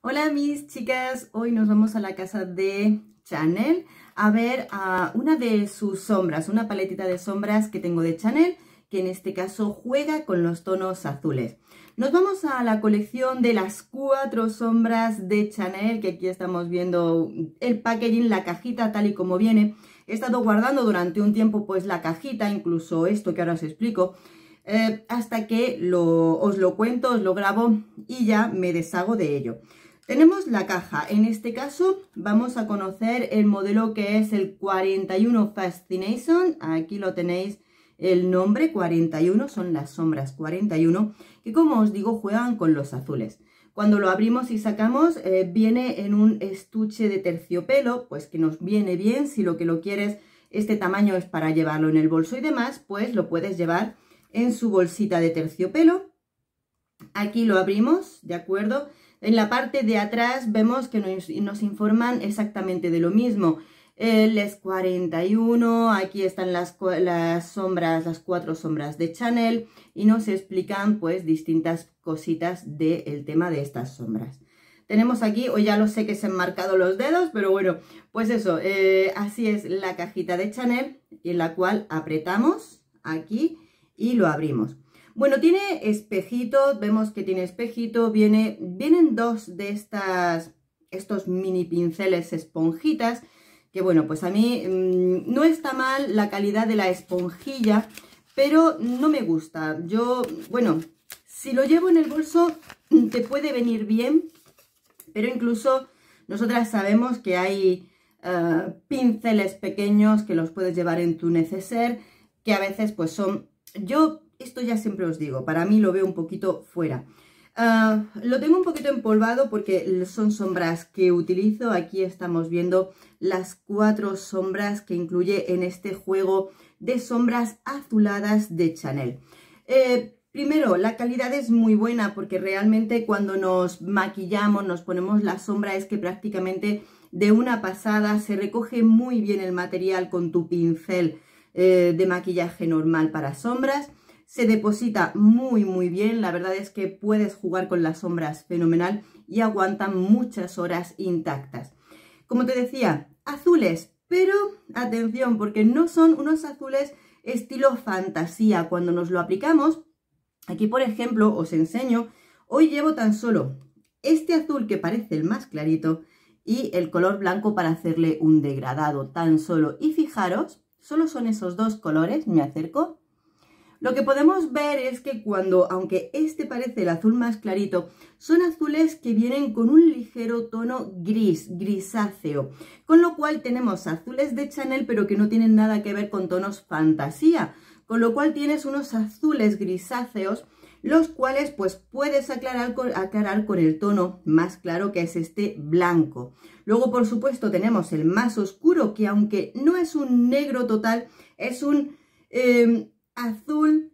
Hola mis chicas, hoy nos vamos a la casa de Chanel a ver una de sus sombras, una paletita de sombras que tengo de Chanel, que en este caso juega con los tonos azules. Nos vamos a la colección de las 4 sombras de Chanel, que aquí estamos viendo el packaging, la cajita tal y como viene. He estado guardando durante un tiempo pues la cajita, incluso esto que ahora os explico, hasta que os lo cuento, os lo grabo y ya me deshago de ello. Tenemos la caja, en este caso vamos a conocer el modelo que es el 41 Fascination, aquí lo tenéis el nombre 41, son las sombras 41, que como os digo juegan con los azules. Cuando lo abrimos y sacamos viene en un estuche de terciopelo, pues que nos viene bien, si lo que lo quieres, este tamaño es para llevarlo en el bolso y demás, pues lo puedes llevar en su bolsita de terciopelo. Aquí lo abrimos, ¿de acuerdo? En la parte de atrás vemos que nos informan exactamente de lo mismo. Les 41, aquí están las sombras, las 4 sombras de Chanel y nos explican pues distintas cositas del tema de estas sombras. Tenemos aquí, hoy ya lo sé que se han marcado los dedos, pero bueno, pues eso, así es la cajita de Chanel en la cual apretamos aquí y lo abrimos. Bueno, tiene espejitos, vemos que tiene espejito, vienen 2 de estos mini pinceles esponjitas, que bueno, pues a mí no está mal la calidad de la esponjilla, pero no me gusta. Bueno, si lo llevo en el bolso te puede venir bien, pero incluso nosotras sabemos que hay pinceles pequeños que los puedes llevar en tu neceser, que a veces pues son... Esto ya siempre os digo, para mí lo veo un poquito fuera. Lo tengo un poquito empolvado porque son sombras que utilizo. Aquí estamos viendo las 4 sombras que incluye en este juego de sombras azuladas de Chanel. Primero, la calidad es muy buena porque realmente cuando nos maquillamos, nos ponemos la sombra, es que prácticamente de una pasada se recoge muy bien el material con tu pincel de maquillaje normal para sombras. Se deposita muy bien, la verdad es que puedes jugar con las sombras fenomenal y aguantan muchas horas intactas. Como te decía, azules, pero atención porque no son unos azules estilo fantasía. Cuando nos lo aplicamos, aquí por ejemplo os enseño, hoy llevo tan solo este azul que parece el más clarito y el color blanco para hacerle un degradado tan solo. Y fijaros, solo son esos 2 colores, me acerco. Lo que podemos ver es que aunque este parece el azul más clarito, son azules que vienen con un ligero tono grisáceo. Con lo cual tenemos azules de Chanel, pero que no tienen nada que ver con tonos fantasía. Con lo cual tienes unos azules grisáceos, los cuales pues puedes aclarar con el tono más claro, que es este blanco. Luego, por supuesto, tenemos el más oscuro, que aunque no es un negro total, es un... azul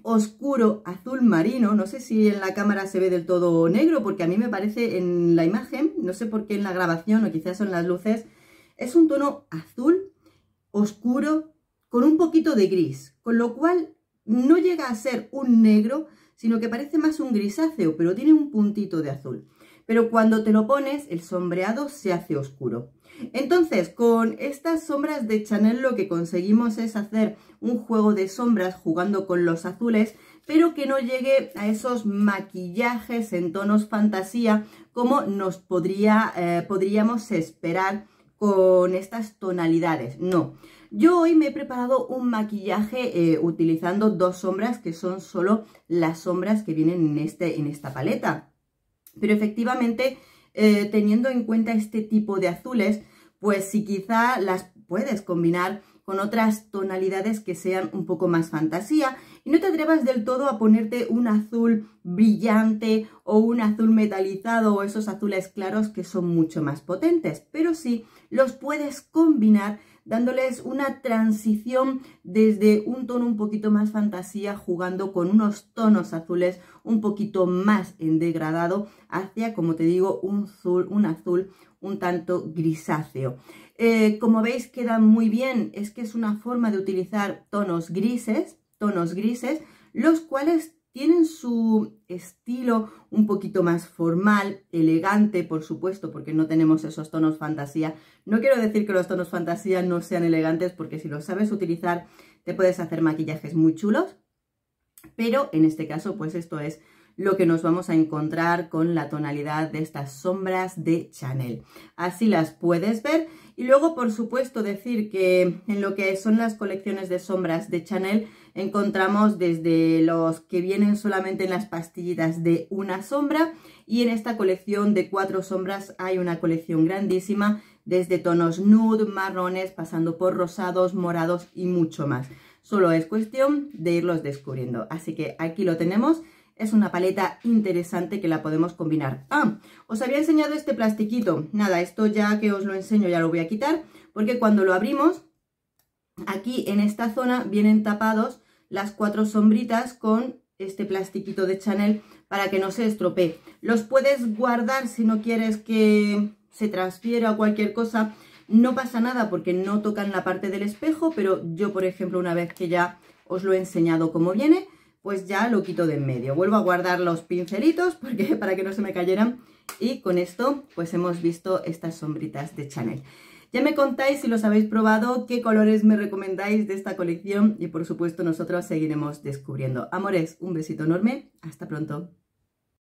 oscuro, azul marino. No sé si en la cámara se ve del todo negro, porque a mí me parece en la imagen, no sé por qué en la grabación o quizás son las luces, es un tono azul oscuro con un poquito de gris, con lo cual no llega a ser un negro, sino que parece más un grisáceo, pero tiene un puntito de azul. Pero cuando te lo pones, el sombreado se hace oscuro. Entonces, con estas sombras de Chanel lo que conseguimos es hacer un juego de sombras jugando con los azules, pero que no llegue a esos maquillajes en tonos fantasía como nos podríamos esperar con estas tonalidades. No, yo hoy me he preparado un maquillaje utilizando 2 sombras que son solo las sombras que vienen en esta paleta. Pero efectivamente, teniendo en cuenta este tipo de azules, pues si quizá las puedes combinar con otras tonalidades que sean un poco más fantasía y no te atrevas del todo a ponerte un azul brillante o un azul metalizado o esos azules claros que son mucho más potentes, pero sí los puedes combinar dándoles una transición desde un tono un poquito más fantasía, jugando con unos tonos azules un poquito más en degradado hacia, como te digo, un azul un tanto grisáceo. Como veis queda muy bien, es que es una forma de utilizar tonos grises, los cuales tienen su estilo un poquito más formal, elegante, por supuesto, porque no tenemos esos tonos fantasía. No quiero decir que los tonos fantasía no sean elegantes, porque si los sabes utilizar te puedes hacer maquillajes muy chulos, pero en este caso pues esto es lo que nos vamos a encontrar con la tonalidad de estas sombras de Chanel. Así las puedes ver. Y luego, por supuesto, decir que en lo que son las colecciones de sombras de Chanel encontramos desde los que vienen solamente en las pastillitas de una sombra, y en esta colección de 4 sombras hay una colección grandísima desde tonos nude, marrones, pasando por rosados, morados y mucho más. Solo es cuestión de irlos descubriendo. Así que aquí lo tenemos. Es una paleta interesante que la podemos combinar. Ah, os había enseñado este plastiquito. Nada, esto ya que os lo enseño ya lo voy a quitar, porque cuando lo abrimos, aquí en esta zona vienen tapados las 4 sombritas con este plastiquito de Chanel para que no se estropee. Los puedes guardar si no quieres que se transfiera o cualquier cosa. No pasa nada porque no tocan la parte del espejo, pero yo, por ejemplo, una vez que ya os lo he enseñado cómo viene, pues ya lo quito de en medio. Vuelvo a guardar los pincelitos porque, para que no se me cayeran, y con esto pues hemos visto estas sombritas de Chanel. Ya me contáis si los habéis probado, qué colores me recomendáis de esta colección y por supuesto nosotros seguiremos descubriendo. Amores, un besito enorme, hasta pronto.